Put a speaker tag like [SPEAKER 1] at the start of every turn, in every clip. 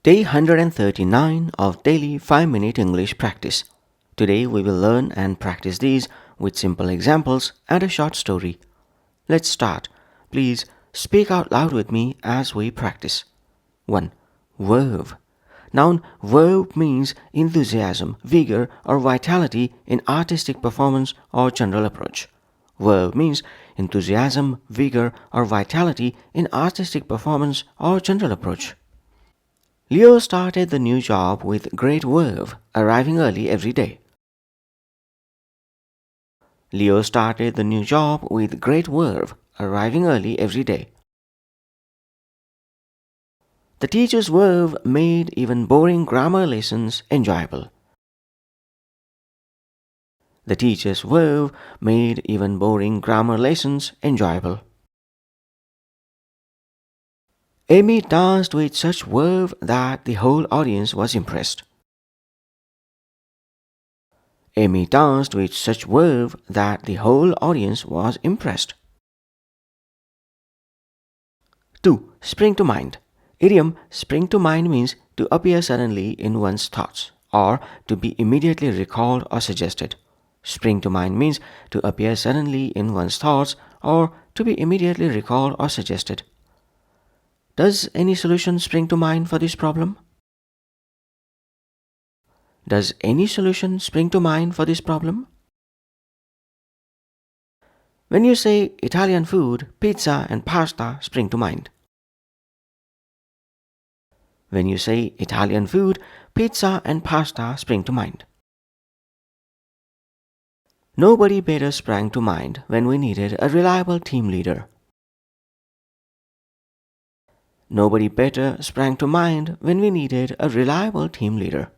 [SPEAKER 1] Day 139 of daily 5-minute English practice. Today we will learn and practice these with simple examples and a short story. Let's start. Please speak out loud with me as we practice. 1. Verve. Noun verve means enthusiasm, vigor or vitality in artistic performance or general approach. Verve means enthusiasm, vigor or vitality in artistic performance or general approach. Leo started the new job with great verve, arriving early every day. Leo started the new job with great verve, arriving early every day. The teacher's verve made even boring grammar lessons enjoyable. The teacher's verve made even boring grammar lessons enjoyable. Amy danced with such verve that the whole audience was impressed. Amy danced with such verve that the whole audience was impressed. 2. Spring to mind. Idiom spring to mind means to appear suddenly in one's thoughts or to be immediately recalled or suggested. Spring to mind means to appear suddenly in one's thoughts or to be immediately recalled or suggested. Does any solution spring to mind for this problem? Does any solution spring to mind for this problem? When you say Italian food, pizza and pasta spring to mind. When you say Italian food, pizza and pasta spring to mind. Nobody better sprang to mind when we needed a reliable team leader. Nobody better sprang to mind when we needed a reliable team leader.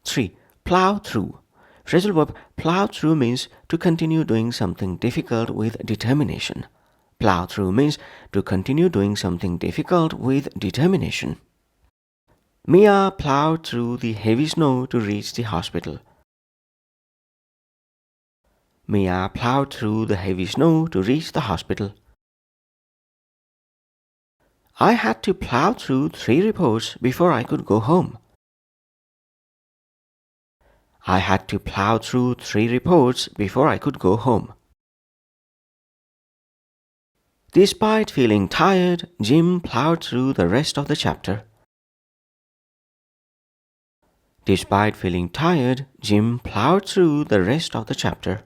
[SPEAKER 1] 3. Plow through. Phrasal verb plow through means to continue doing something difficult with determination. Plow through means to continue doing something difficult with determination. Mia plowed through the heavy snow to reach the hospital. Mia plowed through the heavy snow to reach the hospital. I had to plow through 3 reports before I could go home. I had to plow through 3 reports before I could go home. Despite feeling tired, Jim plowed through the rest of the chapter. Despite feeling tired, Jim plowed through the rest of the chapter.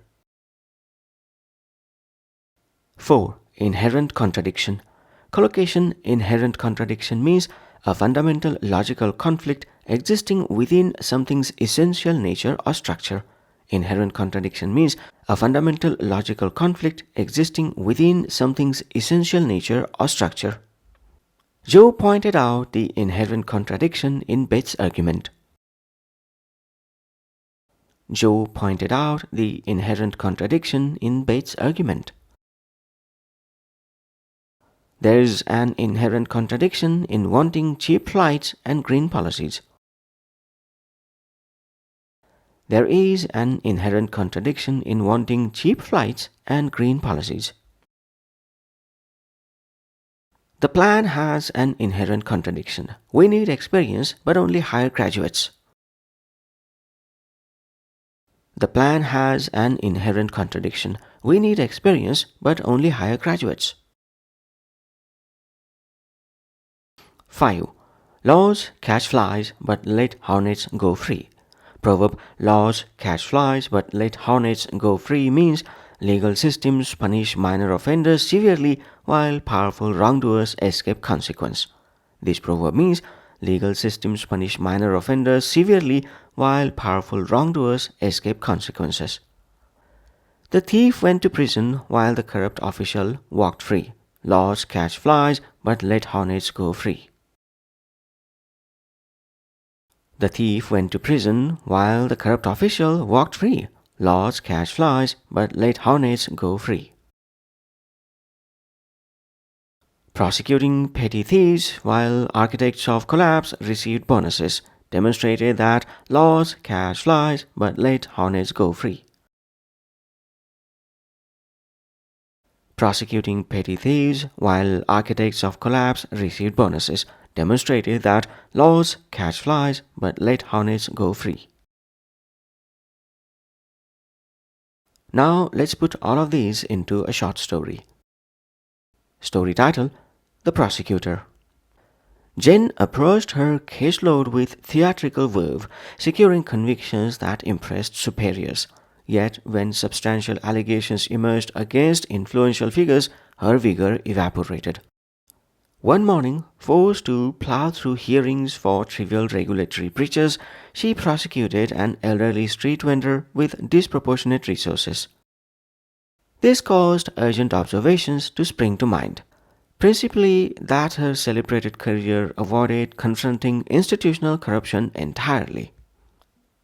[SPEAKER 1] 4. Inherent contradiction. Collocation inherent contradiction means a fundamental logical conflict existing within something's essential nature or structure. Inherent contradiction means a fundamental logical conflict existing within something's essential nature or structure. Joe pointed out the inherent contradiction in Beth's argument. Joe pointed out the inherent contradiction in Beth's argument. There is an inherent contradiction in wanting cheap flights and green policies. There is an inherent contradiction in wanting cheap flights and green policies. The plan has an inherent contradiction. We need experience but only hire graduates. The plan has an inherent contradiction. We need experience but only hire graduates. 5. Laws catch flies but let hornets go free. Proverb laws catch flies but let hornets go free means legal systems punish minor offenders severely while powerful wrongdoers escape consequence. This proverb means legal systems punish minor offenders severely while powerful wrongdoers escape consequences. The thief went to prison while the corrupt official walked free. Laws catch flies but let hornets go free. The thief went to prison while the corrupt official walked free. Laws catch flies but let hornets go free. Prosecuting petty thieves while architects of collapse received bonuses demonstrated that laws catch flies but let hornets go free. Prosecuting petty thieves while architects of collapse received bonuses demonstrated that laws catch flies but let hornets go free. Now let's put all of these into a short story. Story title: The Prosecutor. Jen approached her caseload with theatrical verve, securing convictions that impressed superiors. Yet, when substantial allegations emerged against influential figures, her vigor evaporated. One morning, forced to plow through hearings for trivial regulatory breaches, she prosecuted an elderly street vendor with disproportionate resources. This caused urgent observations to spring to mind. Principally, that her celebrated career avoided confronting institutional corruption entirely.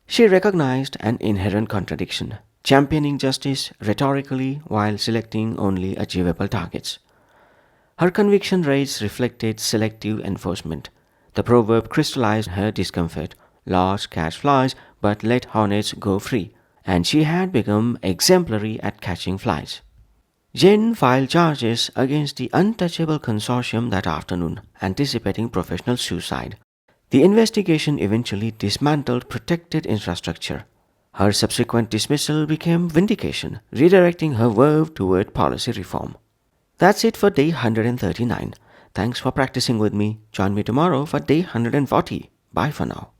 [SPEAKER 1] She recognized an inherent contradiction, championing justice rhetorically while selecting only achievable targets. Her conviction rates reflected selective enforcement. The proverb crystallized her discomfort: laws catch flies but let hornets go free, and she had become exemplary at catching flies. Jen filed charges against the untouchable consortium that afternoon, anticipating professional suicide. The investigation eventually dismantled protected infrastructure. Her subsequent dismissal became vindication, redirecting her verve toward policy reform. That's it for day 139. Thanks for practicing with me. Join me tomorrow for day 140. Bye for now.